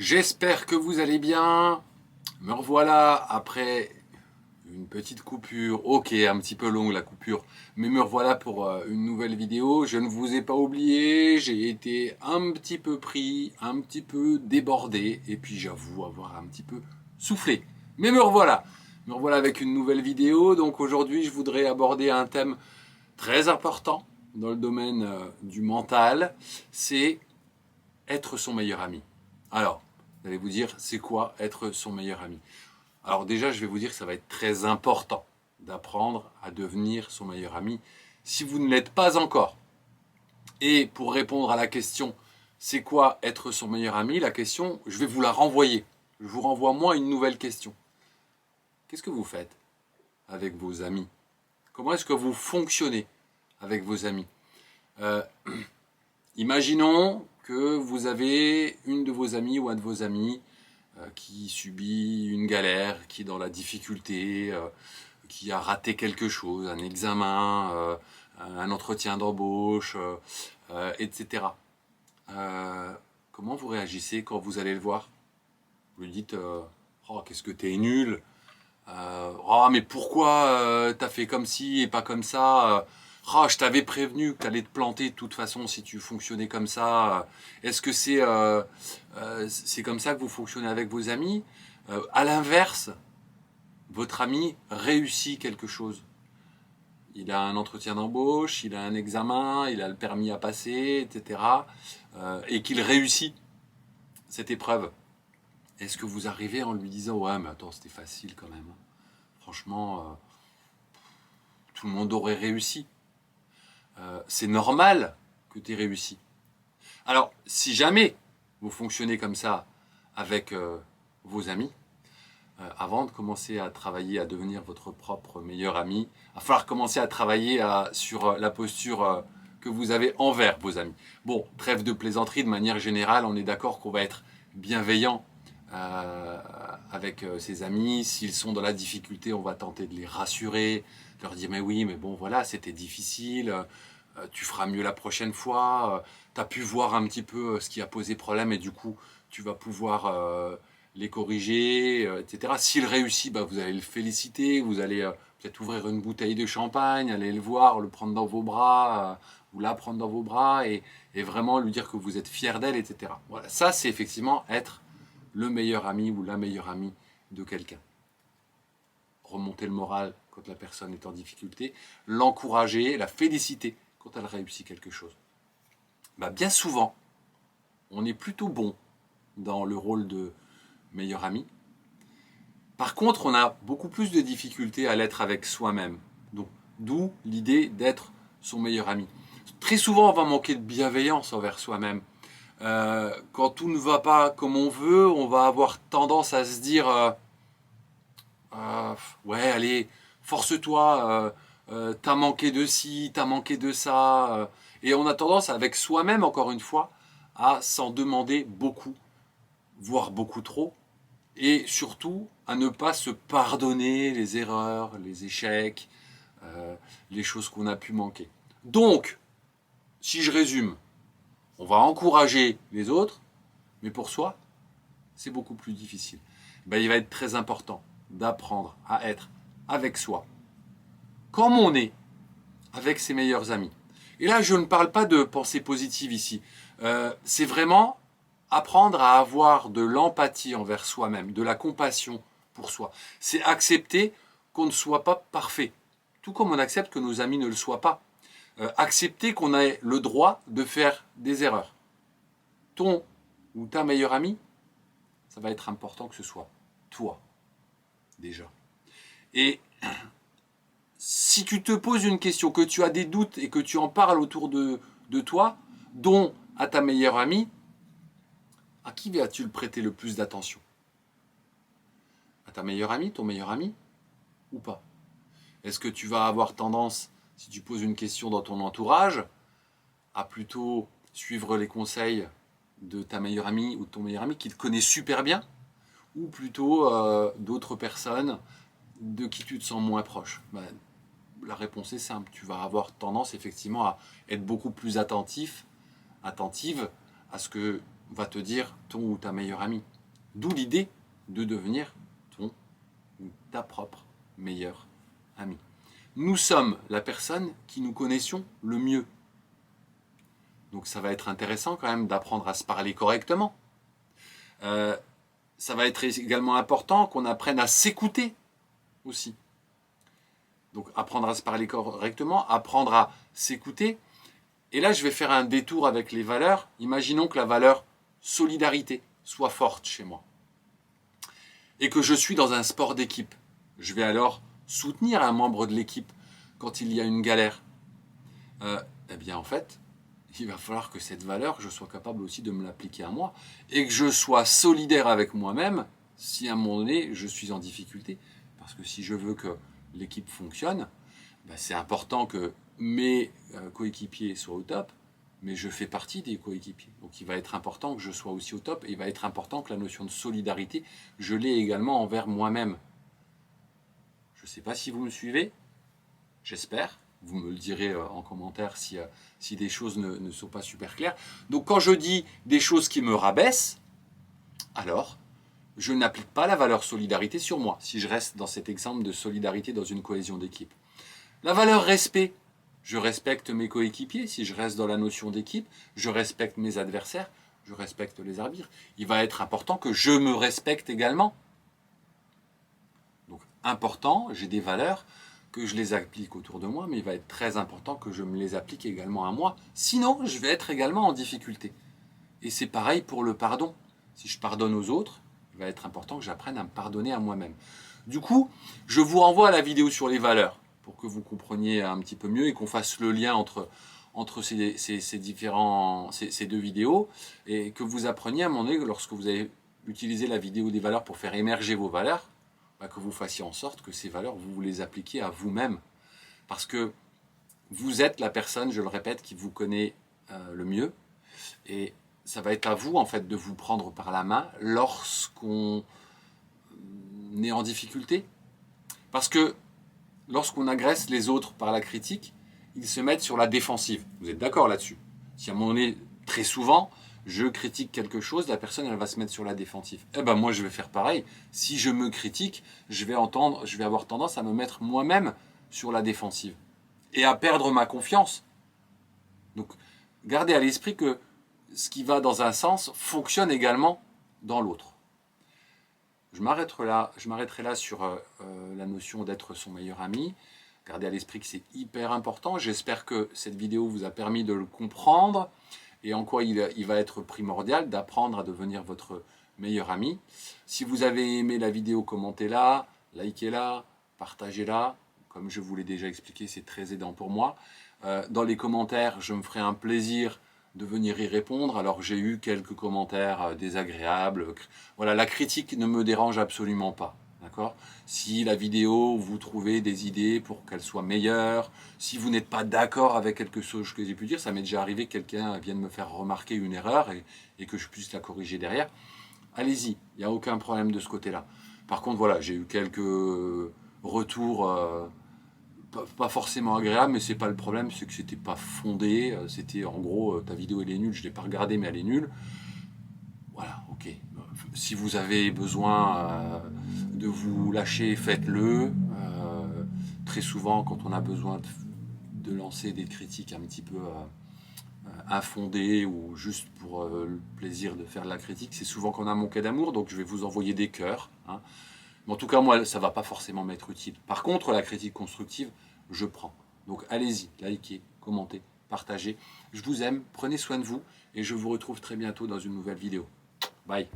J'espère que vous allez bien. Me revoilà après une petite coupure. Ok, un petit peu longue la coupure, mais me revoilà pour une nouvelle vidéo. Je ne vous ai pas oublié, j'ai été un petit peu pris, un petit peu débordé, et puis j'avoue avoir un petit peu soufflé. Mais me revoilà. Me revoilà avec une nouvelle vidéo. Donc aujourd'hui, je voudrais aborder un thème très important dans le domaine du mental. C'est être son meilleur ami. Alors, vous allez vous dire, c'est quoi être son meilleur ami? Alors déjà, je vais vous dire que ça va être très important d'apprendre à devenir son meilleur ami si vous ne l'êtes pas encore. Et pour répondre à la question, c'est quoi être son meilleur ami? La question, je vais vous la renvoyer. Je vous renvoie moi une nouvelle question. Qu'est-ce que vous faites avec vos amis? Comment est-ce que vous fonctionnez avec vos amis? euh, Imaginons que vous avez une de vos amies ou un de vos amis qui subit une galère, qui est dans la difficulté, qui a raté quelque chose, un examen, un entretien d'embauche, etc. Comment vous réagissez quand vous allez le voir? Vous lui dites oh, qu'est-ce que t'es nul, oh, mais pourquoi t'as fait comme ci et pas comme ça, oh, je t'avais prévenu que t'allais te planter de toute façon si tu fonctionnais comme ça. Est-ce que c'est comme ça que vous fonctionnez avec vos amis? À l'inverse, votre ami réussit quelque chose. Il a un entretien d'embauche, il a un examen, il a le permis à passer, etc. Et qu'il réussit cette épreuve. Est-ce que vous arrivez en lui disant ouais mais attends c'était facile quand même. Franchement, tout le monde aurait réussi. C'est normal que tu aies réussi. Alors, si jamais vous fonctionnez comme ça avec vos amis, avant de commencer à travailler à devenir votre propre meilleur ami, il va falloir commencer à travailler sur la posture que vous avez envers vos amis. Bon, trêve de plaisanterie, de manière générale, on est d'accord qu'on va être bienveillant avec ses amis. S'ils sont dans la difficulté, on va tenter de les rassurer, de leur dire mais oui, mais bon voilà, c'était difficile, tu feras mieux la prochaine fois, tu as pu voir un petit peu ce qui a posé problème et du coup tu vas pouvoir les corriger, etc. S'il réussit, bah, vous allez le féliciter, vous allez peut-être ouvrir une bouteille de champagne, aller le voir, le prendre dans vos bras, ou la prendre dans vos bras, et vraiment lui dire que vous êtes fier d'elle, etc. Voilà, ça c'est effectivement être le meilleur ami ou la meilleure amie de quelqu'un. Remonter le moral quand la personne est en difficulté, l'encourager, la féliciter quand elle réussit quelque chose. Bah, bien souvent, on est plutôt bon dans le rôle de meilleur ami. Par contre, on a beaucoup plus de difficultés à l'être avec soi-même. Donc, d'où l'idée d'être son meilleur ami. Très souvent, on va manquer de bienveillance envers soi-même. Quand tout ne va pas comme on veut, on va avoir tendance à se dire ouais, allez, force-toi, t'as manqué de ci, t'as manqué de ça. Et on a tendance, avec soi-même, encore une fois, à s'en demander beaucoup, voire beaucoup trop, et surtout à ne pas se pardonner les erreurs, les échecs, les choses qu'on a pu manquer. Donc, si je résume, on va encourager les autres, mais pour soi, c'est beaucoup plus difficile. Ben, il va être très important d'apprendre à être avec soi, comme on est, avec ses meilleurs amis. Et là, je ne parle pas de pensée positive ici. C'est vraiment apprendre à avoir de l'empathie envers soi-même, de la compassion pour soi. C'est accepter qu'on ne soit pas parfait, tout comme on accepte que nos amis ne le soient pas. Accepter qu'on ait le droit de faire des erreurs. Ton ou ta meilleure amie, ça va être important que ce soit toi, déjà. Et si tu te poses une question, que tu as des doutes et que tu en parles autour de toi, dont à ta meilleure amie, à qui vas-tu le prêter le plus d'attention? À ta meilleure amie, ton meilleur ami, ou pas? Est-ce que tu vas avoir tendance, si tu poses une question dans ton entourage, à plutôt suivre les conseils de ta meilleure amie ou de ton meilleur ami qui te connaît super bien, ou plutôt d'autres personnes de qui tu te sens moins proche? Ben, la réponse est simple, tu vas avoir tendance effectivement à être beaucoup plus attentive à ce que va te dire ton ou ta meilleure amie. D'où l'idée de devenir ton ou ta propre meilleure amie. Nous sommes la personne qui nous connaissions le mieux. Donc ça va être intéressant quand même d'apprendre à se parler correctement. Ça va être également important qu'on apprenne à s'écouter aussi. Donc apprendre à se parler correctement, apprendre à s'écouter. Et là, je vais faire un détour avec les valeurs. Imaginons que la valeur solidarité soit forte chez moi. Et que je suis dans un sport d'équipe. Je vais alors soutenir un membre de l'équipe quand il y a une galère. Eh bien, en fait, il va falloir que cette valeur, je sois capable aussi de me l'appliquer à moi. Et que je sois solidaire avec moi-même si à un moment donné, je suis en difficulté. Parce que si je veux que l'équipe fonctionne, c'est important que mes coéquipiers soient au top, mais je fais partie des coéquipiers. Donc il va être important que je sois aussi au top, et il va être important que la notion de solidarité, je l'ai également envers moi-même. Je ne sais pas si vous me suivez, j'espère. Vous me le direz en commentaire si des choses ne sont pas super claires. Donc quand je dis des choses qui me rabaissent, alors je n'applique pas la valeur solidarité sur moi, si je reste dans cet exemple de solidarité dans une cohésion d'équipe. La valeur respect, je respecte mes coéquipiers, si je reste dans la notion d'équipe, je respecte mes adversaires, je respecte les arbitres. Il va être important que je me respecte également. Donc important, j'ai des valeurs, que je les applique autour de moi, mais il va être très important que je me les applique également à moi. Sinon, je vais être également en difficulté. Et c'est pareil pour le pardon. Si je pardonne aux autres, il va être important que j'apprenne à me pardonner à moi-même. Du coup, je vous renvoie à la vidéo sur les valeurs, pour que vous compreniez un petit peu mieux et qu'on fasse le lien entre ces deux vidéos, et que vous appreniez à un moment donné, lorsque vous avez utilisé la vidéo des valeurs pour faire émerger vos valeurs, que vous fassiez en sorte que ces valeurs, vous les appliquiez à vous-même. Parce que vous êtes la personne, je le répète, qui vous connaît le mieux, et ça va être à vous en fait de vous prendre par la main lorsqu'on est en difficulté. Parce que lorsqu'on agresse les autres par la critique, ils se mettent sur la défensive. Vous êtes d'accord là-dessus? Si à un moment donné, très souvent, je critique quelque chose, la personne elle va se mettre sur la défensive. Eh ben moi je vais faire pareil. Si je me critique, je vais avoir tendance à me mettre moi-même sur la défensive et à perdre ma confiance. Donc gardez à l'esprit que ce qui va dans un sens fonctionne également dans l'autre. Je m'arrêterai là sur la notion d'être son meilleur ami. Gardez à l'esprit que c'est hyper important. J'espère que cette vidéo vous a permis de le comprendre et en quoi il va être primordial d'apprendre à devenir votre meilleur ami. Si vous avez aimé la vidéo, commentez-la, likez-la, partagez-la. Comme je vous l'ai déjà expliqué, c'est très aidant pour moi. Dans les commentaires, je me ferai un plaisir de venir y répondre. Alors j'ai eu quelques commentaires désagréables. Voilà, la critique ne me dérange absolument pas. D'accord ? Si la vidéo, vous trouvez des idées pour qu'elle soit meilleure, si vous n'êtes pas d'accord avec quelque chose que j'ai pu dire, ça m'est déjà arrivé que quelqu'un vienne me faire remarquer une erreur et que je puisse la corriger derrière, allez-y, il n'y a aucun problème de ce côté-là. Par contre, voilà, j'ai eu quelques retours pas forcément agréables, mais c'est pas le problème, c'est que c'était pas fondé, c'était en gros, ta vidéo elle est nulle, je l'ai pas regardée, mais elle est nulle. Voilà, ok. Si vous avez besoin de vous lâcher, faites-le. Très souvent, quand on a besoin de lancer des critiques un petit peu infondées ou juste pour le plaisir de faire de la critique, c'est souvent qu'on a manqué d'amour, donc je vais vous envoyer des cœurs. Hein. Mais en tout cas, moi, ça ne va pas forcément m'être utile. Par contre, la critique constructive, je prends. Donc allez-y, likez, commentez, partagez. Je vous aime, prenez soin de vous et je vous retrouve très bientôt dans une nouvelle vidéo. Bye.